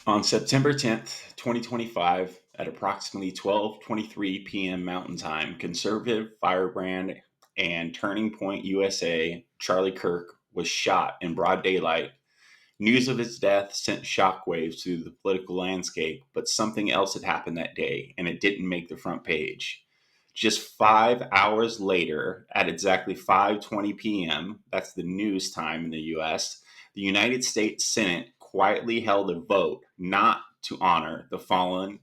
On September 10th, 2025, at approximately 12:23 p.m. Mountain Time, conservative firebrand and Turning Point USA Charlie Kirk was shot in broad daylight. News of his death sent shockwaves through the political landscape, but something else had happened that day, and it didn't make the front page. Just 5 hours later, at exactly 5:20 p.m., that's the news time in the U.S., the United States Senate quietly held a vote not to honor the fallen,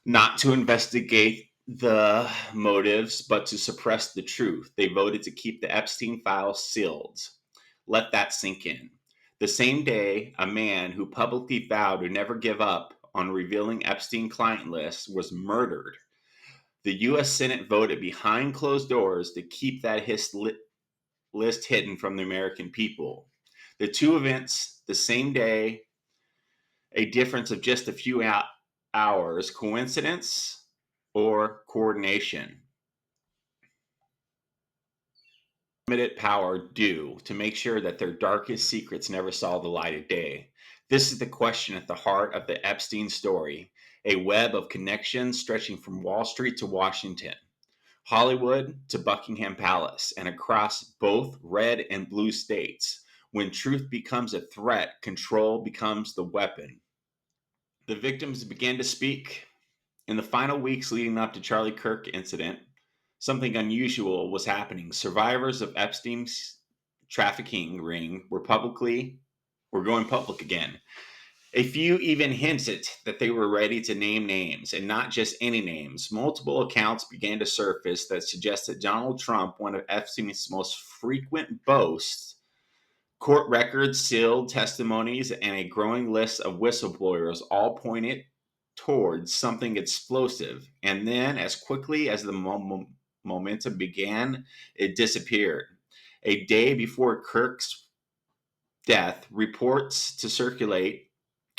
not to investigate the motives, but to suppress the truth. They voted to keep the Epstein files sealed. Let that sink in. The same day, a man who publicly vowed to never give up on revealing Epstein client lists was murdered. The U.S. Senate voted behind closed doors to keep that list hidden from the American people. The two events, the same day, a difference of just a few hours, coincidence or coordination? Limited power do to make sure that their darkest secrets never saw the light of day? This is the question at the heart of the Epstein story, a web of connections stretching from Wall Street to Washington, Hollywood to Buckingham Palace, and across both red and blue states. When truth becomes a threat, control becomes the weapon. The victims began to speak. In the final weeks leading up to Charlie Kirk incident, something unusual was happening. Survivors of Epstein's trafficking ring were going public again. A few even hinted that they were ready to name names, and not just any names. Multiple accounts began to surface that suggested Donald Trump, one of Epstein's most frequent boasts, court records, sealed testimonies, and a growing list of whistleblowers all pointed towards something explosive. And then, as quickly as the momentum began, it disappeared. A day before Kirk's death, reports to circulate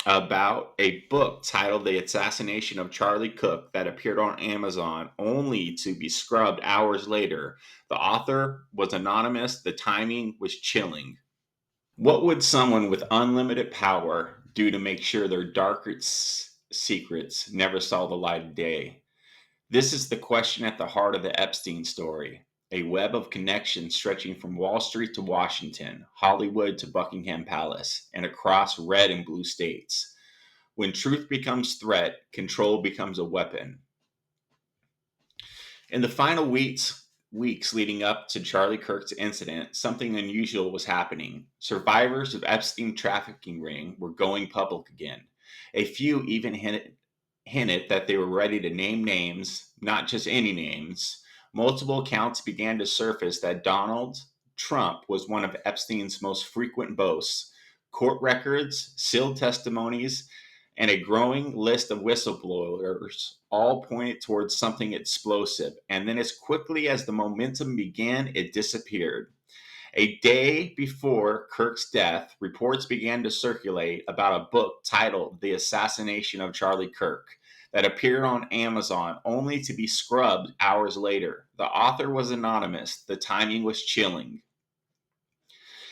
about a book titled The Assassination of Charlie Cook that appeared on Amazon only to be scrubbed hours later. The author was anonymous, the timing was chilling. What would someone with unlimited power do to make sure their darkest secrets never saw the light of day? This is the question at the heart of the Epstein story, a web of connections stretching from Wall Street to Washington, Hollywood to Buckingham Palace, and across red and blue states. When truth becomes threat, control becomes a weapon. In the final weeks leading up to Charlie Kirk's incident, something unusual was happening. Survivors of Epstein trafficking ring were going public again. A few even hinted that they were ready to name names, not just any names. Multiple accounts began to surface that Donald Trump was one of Epstein's most frequent boasts. Court records, sealed testimonies, and a growing list of whistleblowers all pointed towards something explosive. And then, as quickly as the momentum began, it disappeared. A day before Kirk's death, reports began to circulate about a book titled The Assassination of Charlie Kirk that appeared on Amazon only to be scrubbed hours later. The author was anonymous, the timing was chilling.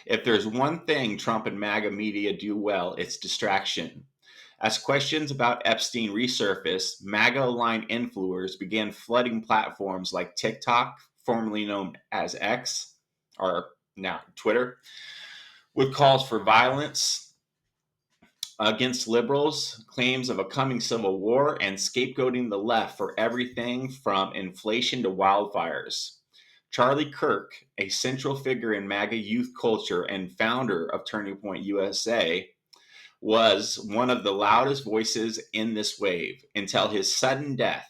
If there's one thing Trump and MAGA media do well, it's distraction. As questions about Epstein resurfaced, MAGA aligned influencers began flooding platforms like TikTok, formerly known as X, or now Twitter, with calls for violence against liberals, claims of a coming civil war, and scapegoating the left for everything from inflation to wildfires. Charlie Kirk, a central figure in MAGA youth culture and founder of Turning Point USA, was one of the loudest voices in this wave until his sudden death.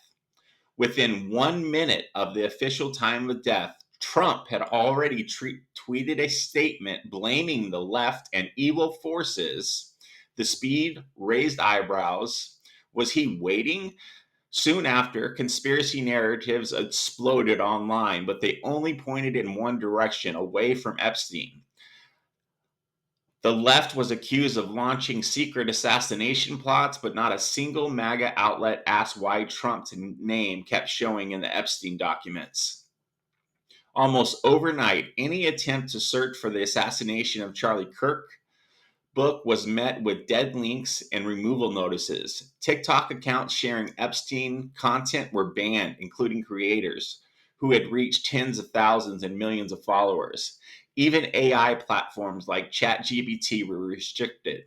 Within 1 minute of the official time of death, Trump had already tweeted a statement blaming the left and evil forces. The speed raised eyebrows. Was he waiting? Soon after, conspiracy narratives exploded online, but they only pointed in one direction, away from Epstein. The left was accused of launching secret assassination plots, but not a single MAGA outlet asked why Trump's name kept showing in the Epstein documents. Almost overnight, any attempt to search for the assassination of Charlie Kirk book was met with dead links and removal notices. TikTok accounts sharing Epstein content were banned, including creators who had reached tens of thousands and millions of followers. Even AI platforms like ChatGPT were restricted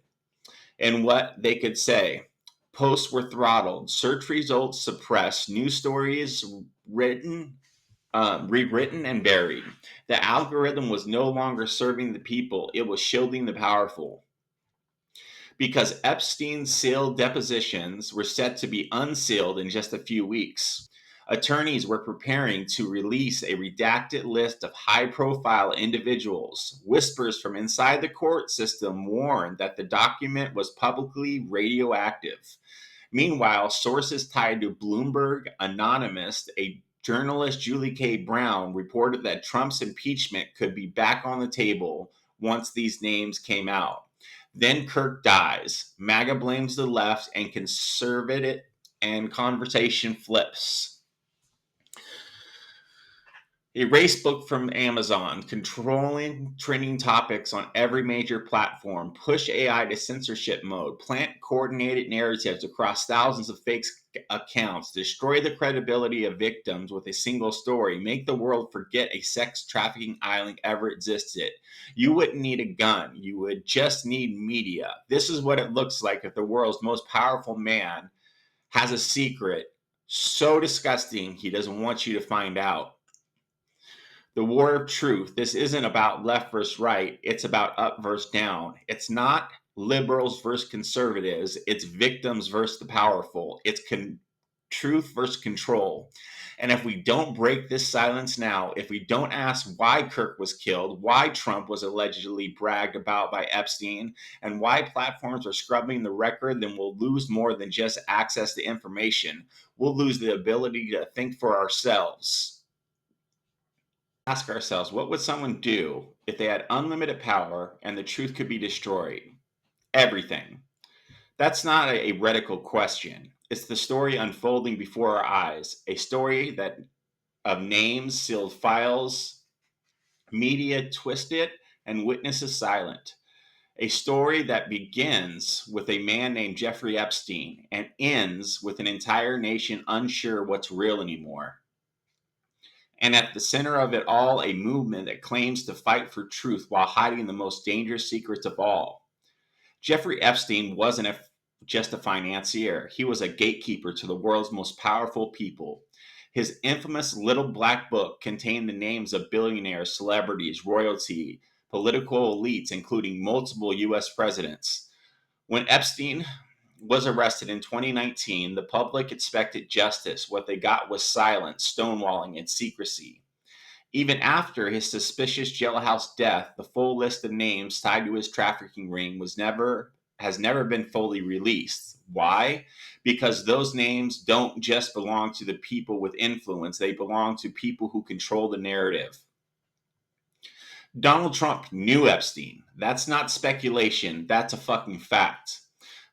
in what they could say. Posts were throttled, search results suppressed, news stories rewritten and buried. The algorithm was no longer serving the people, it was shielding the powerful. Because Epstein's sealed depositions were set to be unsealed in just a few weeks, attorneys were preparing to release a redacted list of high profile individuals. Whispers from inside the court system warned that the document was publicly radioactive. Meanwhile, sources tied to Bloomberg Anonymous, a journalist Julie K. Brown, reported that Trump's impeachment could be back on the table once these names came out. Then Kirk dies. MAGA blames the left and conservative, and conversation flips. A race book from Amazon, controlling trending topics on every major platform, push AI to censorship mode, plant coordinated narratives across thousands of fake accounts, destroy the credibility of victims with a single story, make the world forget a sex trafficking island ever existed. You wouldn't need a gun, you would just need media. This is what it looks like if the world's most powerful man has a secret so disgusting he doesn't want you to find out. The war of truth. This isn't about left versus right. It's about up versus down. It's not liberals versus conservatives. It's victims versus the powerful. It's truth versus control. And if we don't break this silence now, if we don't ask why Kirk was killed, why Trump was allegedly bragged about by Epstein, and why platforms are scrubbing the record, then we'll lose more than just access to information. We'll lose the ability to think for ourselves. Ask ourselves, what would someone do if they had unlimited power and the truth could be destroyed? Everything. That's not a radical question. It's the story unfolding before our eyes, a story that of names, sealed files, media twisted, and witnesses silent. A story that begins with a man named Jeffrey Epstein and ends with an entire nation unsure what's real anymore. And at the center of it all, a movement that claims to fight for truth while hiding the most dangerous secrets of all. Jeffrey Epstein wasn't just a financier, he was a gatekeeper to the world's most powerful people. His infamous Little Black Book contained the names of billionaires, celebrities, royalty, political elites, including multiple US presidents. When Epstein was arrested in 2019, the public expected justice. What they got was silence, stonewalling, and secrecy. Even after his suspicious jailhouse death, the full list of names tied to his trafficking ring has never been fully released. Why? Because those names don't just belong to the people with influence, they belong to people who control the narrative. Donald Trump knew Epstein. That's not speculation, that's a fucking fact.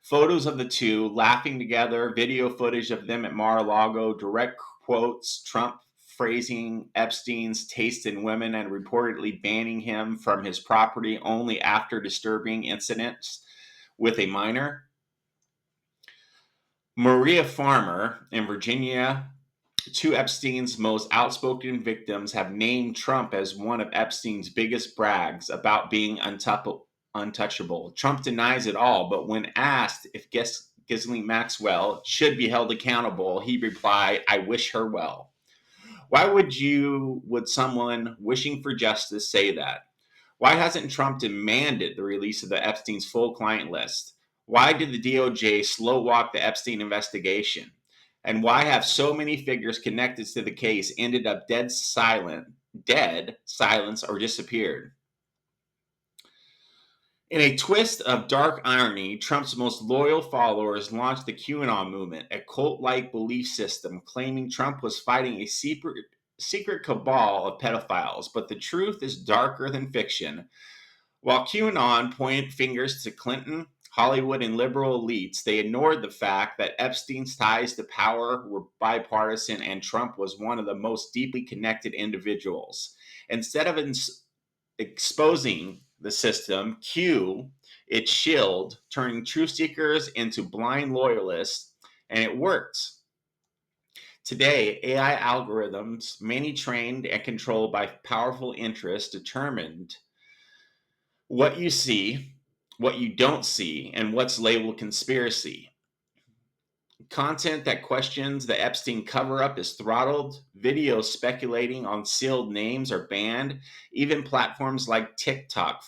Photos of the two laughing together, video footage of them at Mar-a-Lago, direct quotes, Trump phrasing Epstein's taste in women and reportedly banning him from his property only after disturbing incidents with a minor. Maria Farmer in Virginia, two Epstein's most outspoken victims, have named Trump as one of Epstein's biggest brags about being untouchable. Trump denies it all, but when asked if Ghislaine Maxwell should be held accountable, he replied, "I wish her well." Why would someone wishing for justice say that? Why hasn't Trump demanded the release of the Epstein's full client list? Why did the DOJ slow walk the Epstein investigation? And why have so many figures connected to the case ended up dead, silence, or disappeared? In a twist of dark irony, Trump's most loyal followers launched the QAnon movement, a cult-like belief system claiming Trump was fighting a secret cabal of pedophiles. But the truth is darker than fiction. While QAnon pointed fingers to Clinton, Hollywood, and liberal elites, they ignored the fact that Epstein's ties to power were bipartisan and Trump was one of the most deeply connected individuals. Instead of exposing the system, Q It chilled, turning truth seekers into blind loyalists, and it worked. Today, AI algorithms, many trained and controlled by powerful interests, determined what you see, what you don't see, and what's labeled conspiracy. Content that questions the Epstein cover up is throttled. Videos speculating on sealed names are banned. Even platforms like TikTok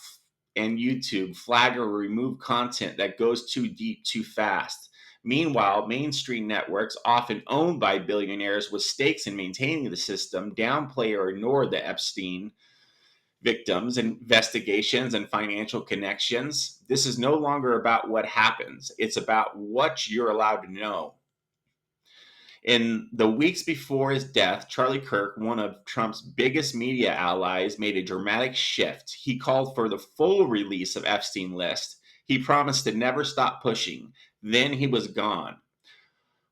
and YouTube flag or remove content that goes too deep too fast. Meanwhile, mainstream networks, often owned by billionaires with stakes in maintaining the system, downplay or ignore the Epstein victims, investigations, and financial connections. This is no longer about what happens, it's about what you're allowed to know. In the weeks before his death, Charlie Kirk, one of Trump's biggest media allies, made a dramatic shift. He called for the full release of Epstein list. He promised to never stop pushing. Then he was gone.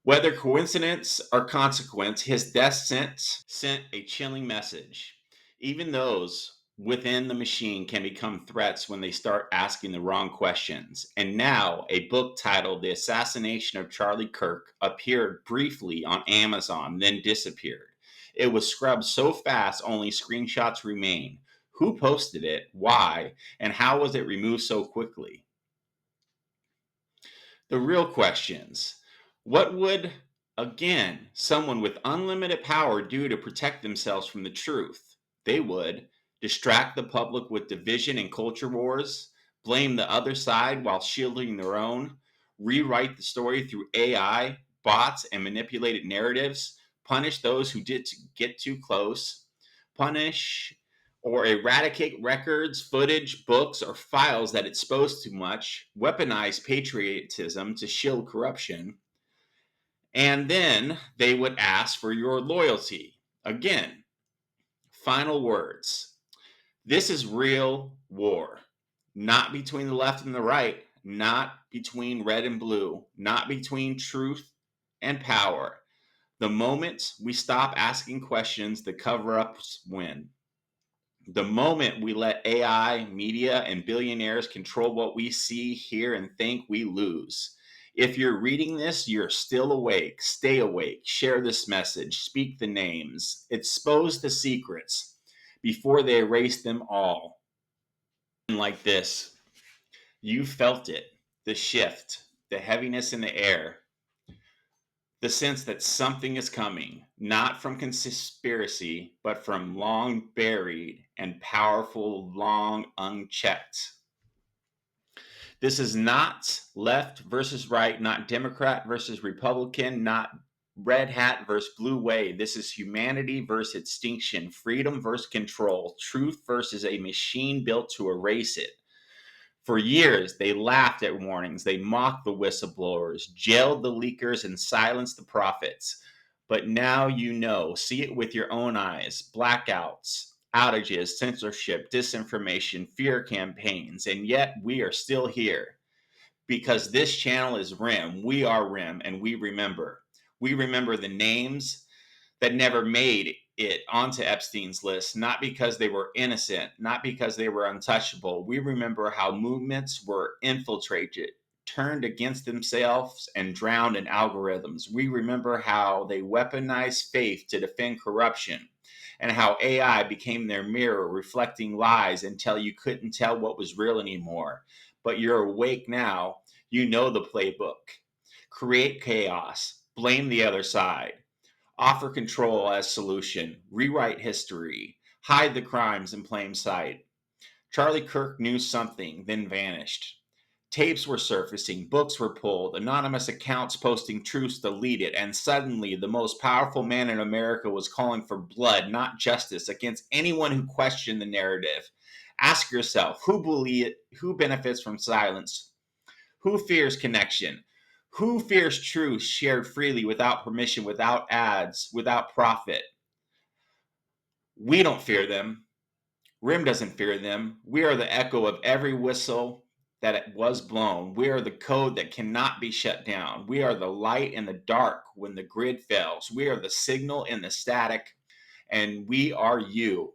Whether coincidence or consequence, his death sent a chilling message. Even those within the machine can become threats when they start asking the wrong questions. And now, a book titled The Assassination of Charlie Kirk appeared briefly on Amazon, then disappeared. It was scrubbed so fast, only screenshots remain. Who posted it? Why? And how was it removed so quickly? The real questions. What would, again, someone with unlimited power do to protect themselves from the truth? They would distract the public with division and culture wars, blame the other side while shielding their own, rewrite the story through AI, bots, and manipulated narratives, punish those who did get too close, punish or eradicate records, footage, books, or files that expose too much, weaponize patriotism to shield corruption, and then they would ask for your loyalty. Again, final words. This is real war, not between the left and the right, not between red and blue, not between truth and power. The moment we stop asking questions, the cover ups win. The moment we let AI, media, and billionaires control what we see, hear, and think, we lose. If you're reading this, you're still awake. Stay awake. Share this message. Speak the names. Expose the secrets before they erase them all. And like this, you felt it, the shift, the heaviness in the air, the sense that something is coming, not from conspiracy, but from long buried and powerful, long unchecked. This is not left versus right, not Democrat versus Republican, not red hat versus blue wave. This is humanity versus extinction, freedom versus control, truth versus a machine built to erase it. For years, they laughed at warnings, they mocked the whistleblowers, jailed the leakers, and silenced the prophets. But now you know, see it with your own eyes. Blackouts, outages, censorship, disinformation, fear campaigns, and yet we are still here. Because this channel is Remn. We are Remn, and we remember. We remember the names that never made it onto Epstein's list, not because they were innocent, not because they were untouchable. We remember how movements were infiltrated, turned against themselves, and drowned in algorithms. We remember how they weaponized faith to defend corruption, and how AI became their mirror, reflecting lies until you couldn't tell what was real anymore. But you're awake now. You know the playbook. Create chaos, blame the other side, offer control as solution, rewrite history, hide the crimes in plain sight. Charlie Kirk knew something, then vanished. Tapes were surfacing, books were pulled, anonymous accounts posting truths deleted, and suddenly the most powerful man in America was calling for blood, not justice, against anyone who questioned the narrative. Ask yourself, who benefits from silence? Who fears connection? Who fears truth shared freely without permission, without ads, without profit? We don't fear them. Remn doesn't fear them. We are the echo of every whistle that it was blown. We are the code that cannot be shut down. We are the light in the dark when the grid fails. We are the signal in the static, and we are you.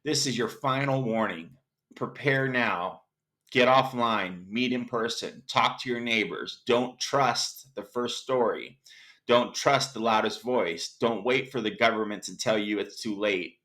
This is your final warning. Prepare now. Get offline, meet in person, talk to your neighbors. Don't trust the first story. Don't trust the loudest voice. Don't wait for the government to tell you it's too late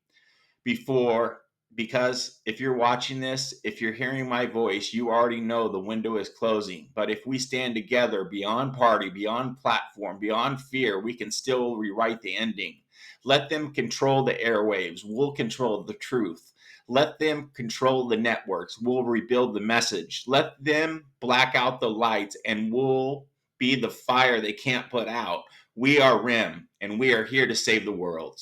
before, because if you're watching this, if you're hearing my voice, you already know the window is closing. But if we stand together beyond party, beyond platform, beyond fear, we can still rewrite the ending. Let them control the airwaves. We'll control the truth. Let them control the networks. We'll rebuild the message. Let them black out the lights and we'll be the fire they can't put out. We are Remn, and we are here to save the world.